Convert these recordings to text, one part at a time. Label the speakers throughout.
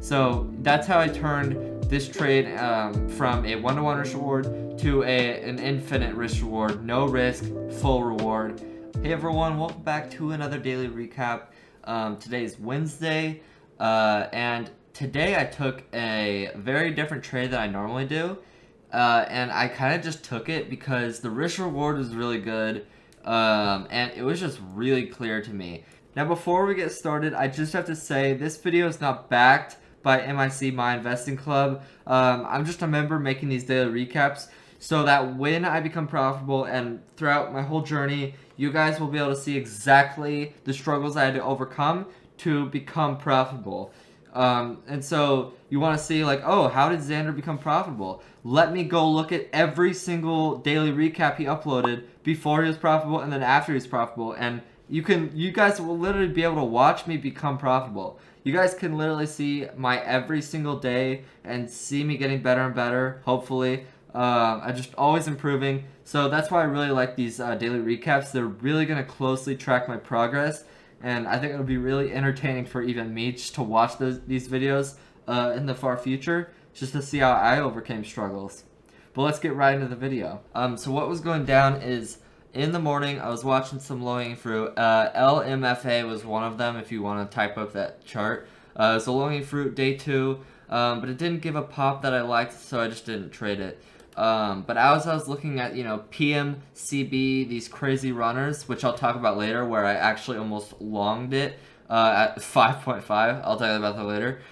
Speaker 1: So that's how I turned this trade from a 1-to-1 risk reward to an infinite risk reward, no risk, full reward. Hey everyone, welcome back to another daily recap. Today is Wednesday, and today I took a very different trade than I normally do, and I kind of just took it because the risk reward was really good, and it was just really clear to me. Now before we get started, I just have to say this video is not backed by MIC My Investing Club. I'm just a member making these daily recaps so that when I become profitable and throughout my whole journey, you guys will be able to see exactly the struggles I had to overcome to become profitable. And so you want to see like, oh, how did Xander become profitable? Let me go look at every single daily recap he uploaded before he was profitable and then after he was profitable, and you guys will literally be able to watch me become profitable. You guys can literally see my every single day and see me getting better and better, hopefully. I'm just always improving. So that's why I really like these daily recaps. They're really going to closely track my progress. And I think it'll be really entertaining for even me just to watch these videos in the far future, just to see how I overcame struggles. But let's get right into the video. So what was going down is, in the morning, I was watching some low-hanging fruit. LMFA was one of them, if you want to type up that chart. It's a low-hanging fruit, day 2, but it didn't give a pop that I liked, so I just didn't trade it. But as I was looking at, PMCB, these crazy runners, which I'll talk about later, where I actually almost longed it at 5.5. I'll tell you about that later.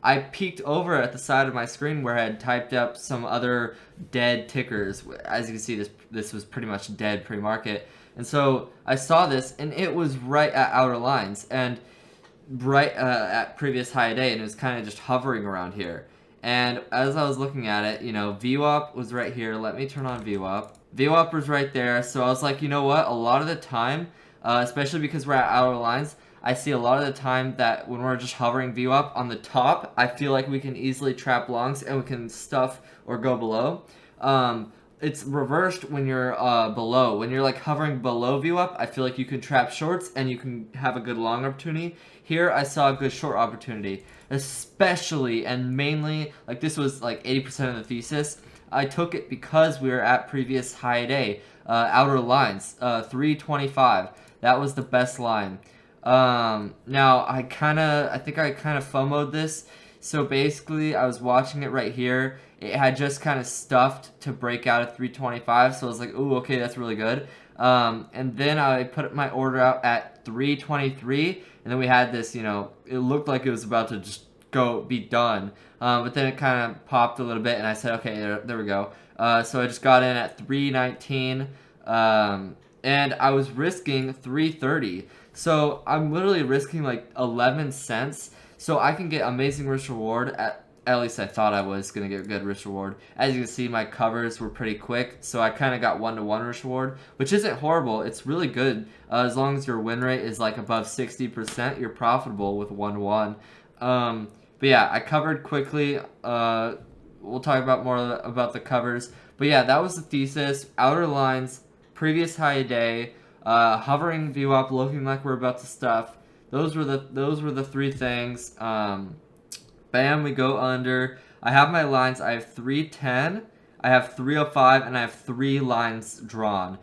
Speaker 1: I peeked over at the side of my screen where I had typed up some other dead tickers. As you can see, this was pretty much dead pre-market. And so I saw this, and it was right at outer lines, and right at previous high day, and it was kind of just hovering around here. And as I was looking at it, VWAP was right here. Let me turn on VWAP. VWAP was right there, so I was like, you know what? A lot of the time, especially because we're at outer lines, I see a lot of the time that when we're just hovering VWAP on the top, I feel like we can easily trap longs and we can stuff or go below. It's reversed when you're below. When you're like hovering below VWAP, I feel like you can trap shorts and you can have a good long opportunity. Here I saw a good short opportunity, especially and mainly, like this was like 80% of the thesis. I took it because we were at previous high day, outer lines, 325. That was the best line. Now I think I kind of FOMO'd this. So basically I was watching it right here. It had just kind of stuffed to break out at 325. So I was like, ooh, okay, that's really good. And then I put my order out at 323. And then we had this, it looked like it was about to just be done. But then it kind of popped a little bit and I said, okay, there we go. So I just got in at 319. And I was risking 330. So I'm literally risking like 11 cents. So I can get amazing risk reward. At least I thought I was going to get a good risk reward. As you can see, my covers were pretty quick. So I kind of got 1-to-1 risk reward, which isn't horrible. It's really good. As long as your win rate is like above 60%, you're profitable with 1-to-1. But yeah, I covered quickly. We'll talk about more about the covers. But yeah, that was the thesis. Outer lines, previous high day, hovering VWAP, looking like we're about to stuff. Those were the three things. Bam, we go under. I have my lines. I have 310, I have 305, and I have 3 lines drawn.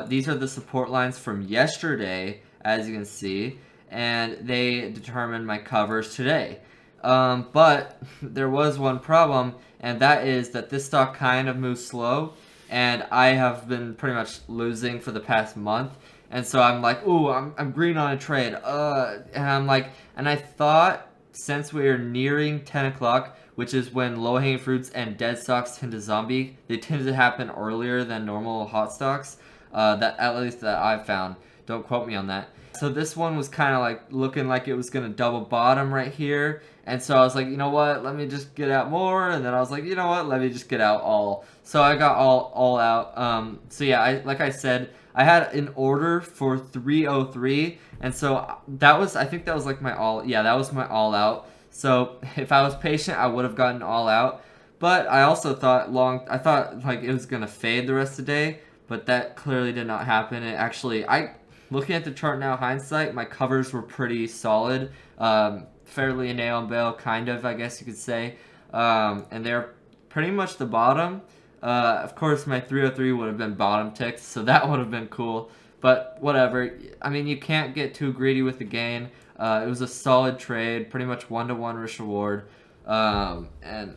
Speaker 1: These are the support lines from yesterday, as you can see, and they determine my covers today. But there was one problem, and that is that this stock kind of moves slow, and I have been pretty much losing for the past month. And so I'm like, ooh, I'm green on a trade. And I'm like, and I thought since we are nearing 10 o'clock, which is when low-hanging fruits and dead stocks tend to zombie, they tend to happen earlier than normal hot stocks. That at least that I've found. Don't quote me on that. So this one was kind of like looking like it was going to double bottom right here. And so I was like, you know what, let me just get out more. And then I was like, you know what, let me just get out all. So I got all out. So yeah, like I said, I had an order for 303. And so I think that was like my all. Yeah, that was my all out. So if I was patient, I would have gotten all out. But I also thought I thought like it was going to fade the rest of the day. But that clearly did not happen. It actually, looking at the chart now, hindsight, my covers were pretty solid. fairly a nail and bail, kind of, I guess you could say. And they're pretty much the bottom. Of course, my 303 would have been bottom ticked, so that would have been cool. But whatever. I mean, you can't get too greedy with the gain. It was a solid trade, pretty much 1-to-1 risk reward. And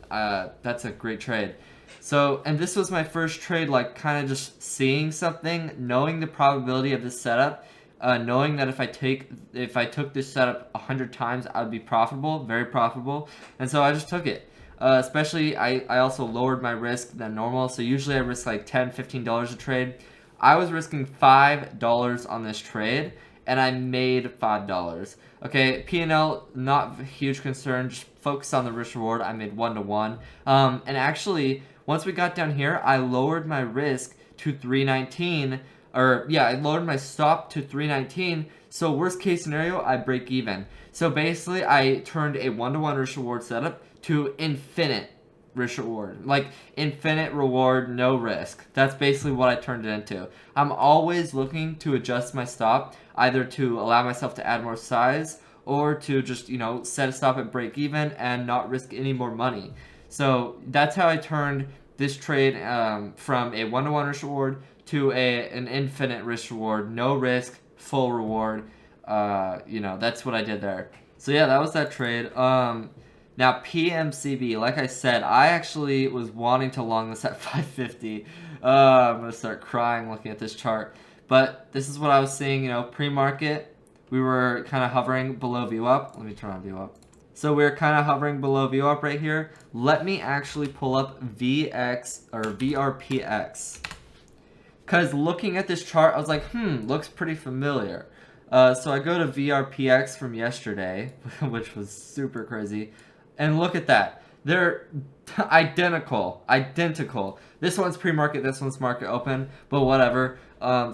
Speaker 1: that's a great trade. So, and this was my first trade, like kind of just seeing something, knowing the probability of this setup, knowing that if I took this setup 100 times, I would be profitable, very profitable. And so I just took it. Especially, I also lowered my risk than normal. So usually I risk like $10, $15 a trade. I was risking $5 on this trade, and I made $5. Okay, P&L, not a huge concern. Just focus on the risk reward. I made 1-to-1. And actually, once we got down here, I lowered my risk to 319. I lowered my stop to 319. So worst case scenario, I break even. So basically, I turned a 1-to-1 risk reward setup to infinite risk reward, like infinite reward, no risk. That's basically what I turned it into. I'm always looking to adjust my stop, either to allow myself to add more size or to just, set a stop at break even and not risk any more money. So that's how I turned this trade from a 1-to-1 risk reward to an infinite risk reward, no risk, full reward. That's what I did there. So yeah, that was that trade. Now, PMCB, like I said, I actually was wanting to long this at 550. I'm going to start crying looking at this chart. But this is what I was seeing, pre-market. We were kind of hovering below VWAP. Let me turn on VWAP. So we're kind of hovering below VWAP right here. Let me actually pull up VRPX. Because looking at this chart, I was like, looks pretty familiar. So I go to VRPX from yesterday, which was super crazy. And look at that. They're identical. This one's pre-market, this one's market open, but whatever.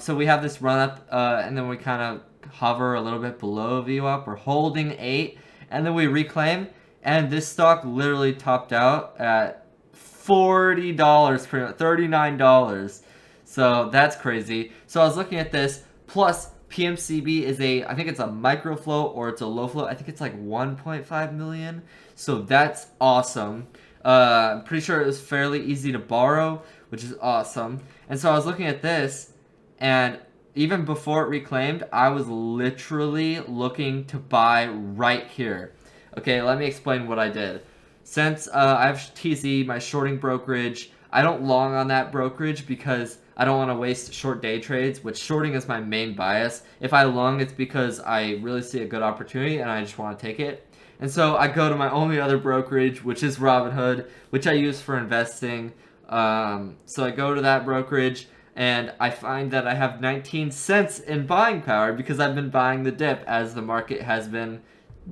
Speaker 1: So we have this run up, and then we kind of hover a little bit below VWAP. We're holding 8, and then we reclaim. And this stock literally topped out at $40, $39. So that's crazy. So I was looking at this, plus PMCB is I think it's a micro float or it's a low float. I think it's like 1.5 million. So that's awesome. I'm pretty sure it was fairly easy to borrow, which is awesome. And so I was looking at this, and even before it reclaimed, I was literally looking to buy right here. Okay, let me explain what I did. Since I have TZ, my shorting brokerage, I don't long on that brokerage because I don't want to waste short day trades, which shorting is my main bias. If I long, it's because I really see a good opportunity and I just want to take it. And so I go to my only other brokerage, which is Robinhood, which I use for investing. So I go to that brokerage and I find that I have 19 cents in buying power because I've been buying the dip as the market has been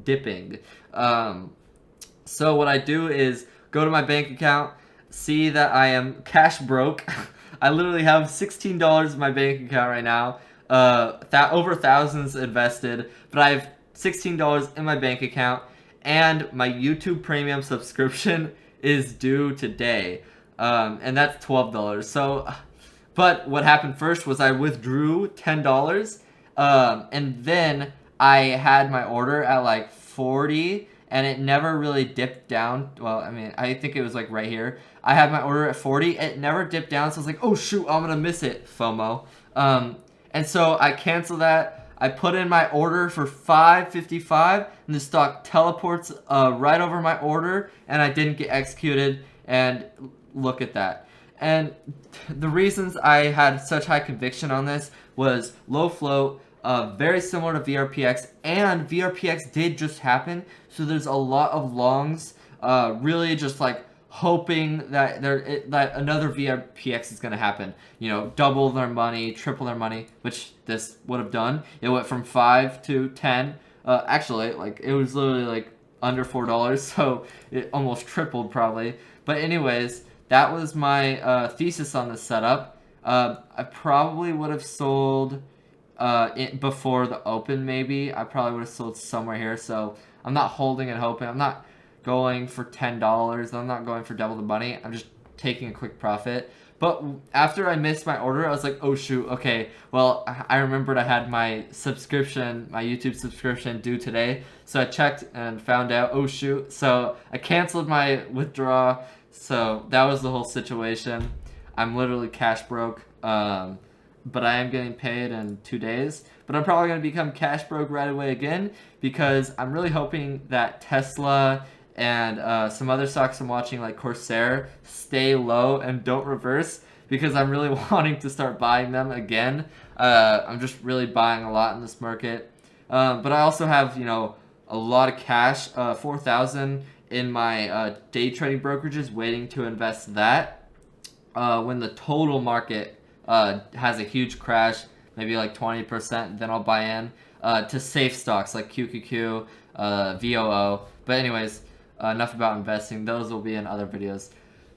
Speaker 1: dipping. So what I do is go to my bank account, see that I am cash broke. I literally have $16 in my bank account right now, over thousands invested, but I have $16 in my bank account, and my YouTube Premium subscription is due today, and that's $12. So, but what happened first was I withdrew $10, and then I had my order at like 40, and it never really dipped down. Well, I mean, I think it was like right here. I had my order at 40. It never dipped down, so I was like, oh shoot, I'm gonna miss it, FOMO. And so I canceled that. I put in my order for $5.55, and the stock teleports right over my order, and I didn't get executed, and look at that. And the reasons I had such high conviction on this was low float, very similar to VRPX, and VRPX did just happen, so there's a lot of longs, really just like hoping that that another VRPX is going to happen. Double their money, triple their money, which this would have done. It went from 5 to 10. Actually, like it was literally like under $4, so it almost tripled probably. But anyways, that was my thesis on this setup. I probably would have sold before the open, maybe. I probably would have sold somewhere here, so I'm not holding and hoping. I'm not going for $10. I'm not going for double the money. I'm just taking a quick profit. But after I missed my order, I was like, oh shoot, okay. Well, I remembered I had my subscription, my YouTube subscription due today. So I checked and found out, oh shoot. So I canceled my withdrawal. So that was the whole situation. I'm literally cash broke. But I am getting paid in 2 days. But I'm probably going to become cash broke right away again because I'm really hoping that Tesla and some other stocks I'm watching like Corsair stay low and don't reverse because I'm really wanting to start buying them again. I'm just really buying a lot in this market. But I also have, a lot of cash, 4,000 in my day trading brokerages waiting to invest that when the total market has a huge crash, maybe like 20%, then I'll buy in to safe stocks like QQQ, VOO. But anyways, enough about investing. Those will be in other videos.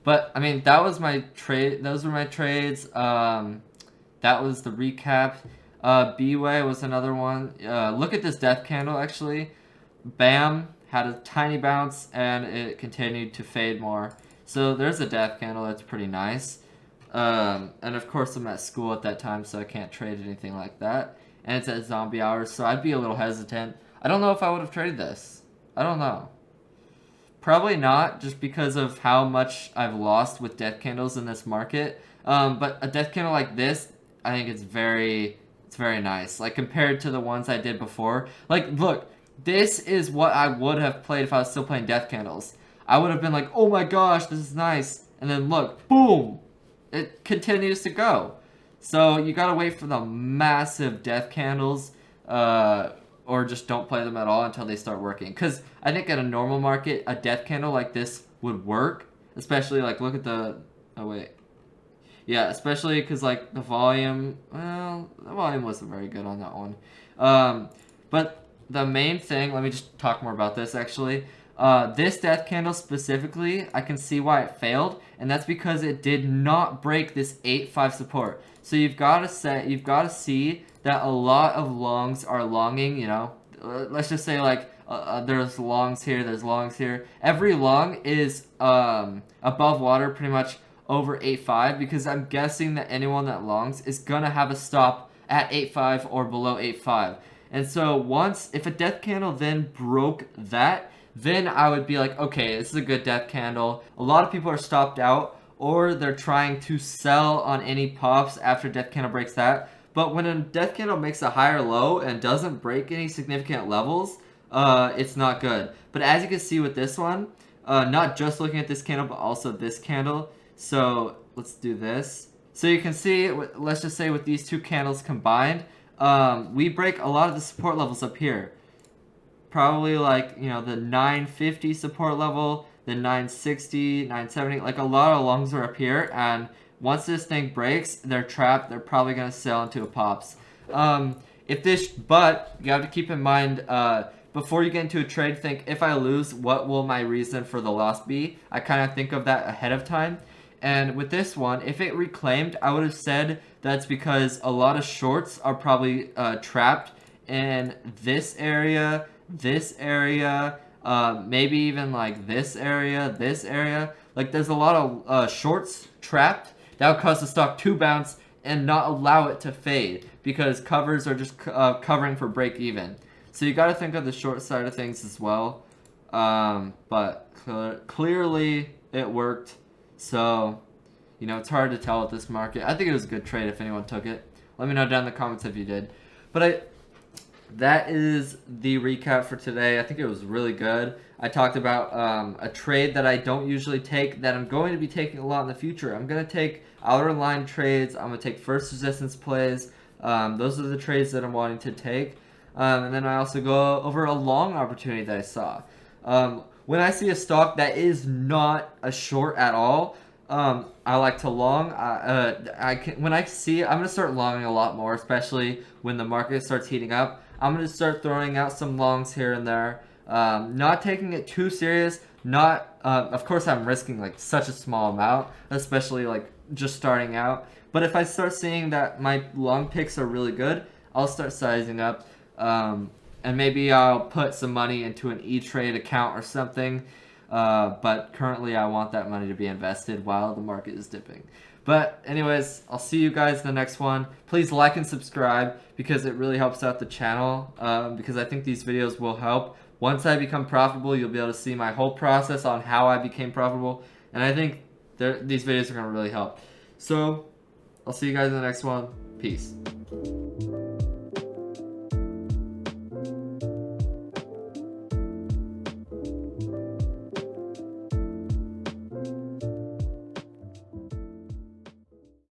Speaker 1: But I mean, that was my trade. Those were my trades. That was the recap. BWAY was another one. Look at this death candle actually. Bam, had a tiny bounce and it continued to fade more. So there's a death candle. That's pretty nice. And of course I'm at school at that time, so I can't trade anything like that. And it's at zombie hours, so I'd be a little hesitant. I don't know if I would have traded this. I don't know. Probably not, just because of how much I've lost with death candles in this market. But a death candle like this, I think it's very nice. Like compared to the ones I did before. Like, look, this is what I would have played if I was still playing death candles. I would have been like, oh my gosh, this is nice. And then look, boom, it continues to go. So you gotta wait for the massive death candles, or just don't play them at all until they start working. Because I think in a normal market, a death candle like this would work. Especially, like, look at the... Oh, wait. Yeah, especially because, like, the volume... Well, the volume wasn't very good on that one. But the main thing... Let me just talk more about this, actually. This death candle specifically, I can see why it failed. And that's because it did not break this 8.5 support. So you've got to see that a lot of longs are longing, let's just say like there's longs here, there's longs here. Every long is above water pretty much over 8.5 because I'm guessing that anyone that longs is gonna have a stop at 8.5 or below 8.5. And so if a death candle then broke that, then I would be like, okay, this is a good death candle. A lot of people are stopped out or they're trying to sell on any pops after death candle breaks that. But when a death candle makes a higher low and doesn't break any significant levels, it's not good. But as you can see with this one, not just looking at this candle, but also this candle. So let's do this. So you can see, let's just say with these two candles combined, we break a lot of the support levels up here. Probably like, the 950 support level, the 960, 970, like a lot of longs are up here, and once this thing breaks, they're trapped. They're probably going to sell into a pops. But you have to keep in mind, before you get into a trade, think, if I lose, what will my reason for the loss be? I kind of think of that ahead of time. And with this one, if it reclaimed, I would have said that's because a lot of shorts are probably trapped in this area, maybe even like this area. Like there's a lot of shorts trapped. That would cause the stock to bounce and not allow it to fade because covers are just covering for break even. So you got to think of the short side of things as well. But clearly it worked. So, it's hard to tell with this market. I think it was a good trade if anyone took it. Let me know down in the comments if you did. But that is the recap for today. I think it was really good. I talked about a trade that I don't usually take that I'm going to be taking a lot in the future. I'm going to take outer line trades. I'm going to take first resistance plays. Those are the trades that I'm wanting to take. And then I also go over a long opportunity that I saw. When I see a stock that is not a short at all, I like to long. When I see it, I'm going to start longing a lot more, especially when the market starts heating up. I'm going to start throwing out some longs here and there. Not taking it too serious. Of course, I'm risking like such a small amount, especially like just starting out. But if I start seeing that my long picks are really good, I'll start sizing up. And maybe I'll put some money into an E-Trade account or something. But currently I want that money to be invested while the market is dipping. But anyways, I'll see you guys in the next one. Please like and subscribe because it really helps out the channel, because I think these videos will help. Once I become profitable, you'll be able to see my whole process on how I became profitable. And I think these videos are going to really help. So I'll see you guys in the next one. Peace.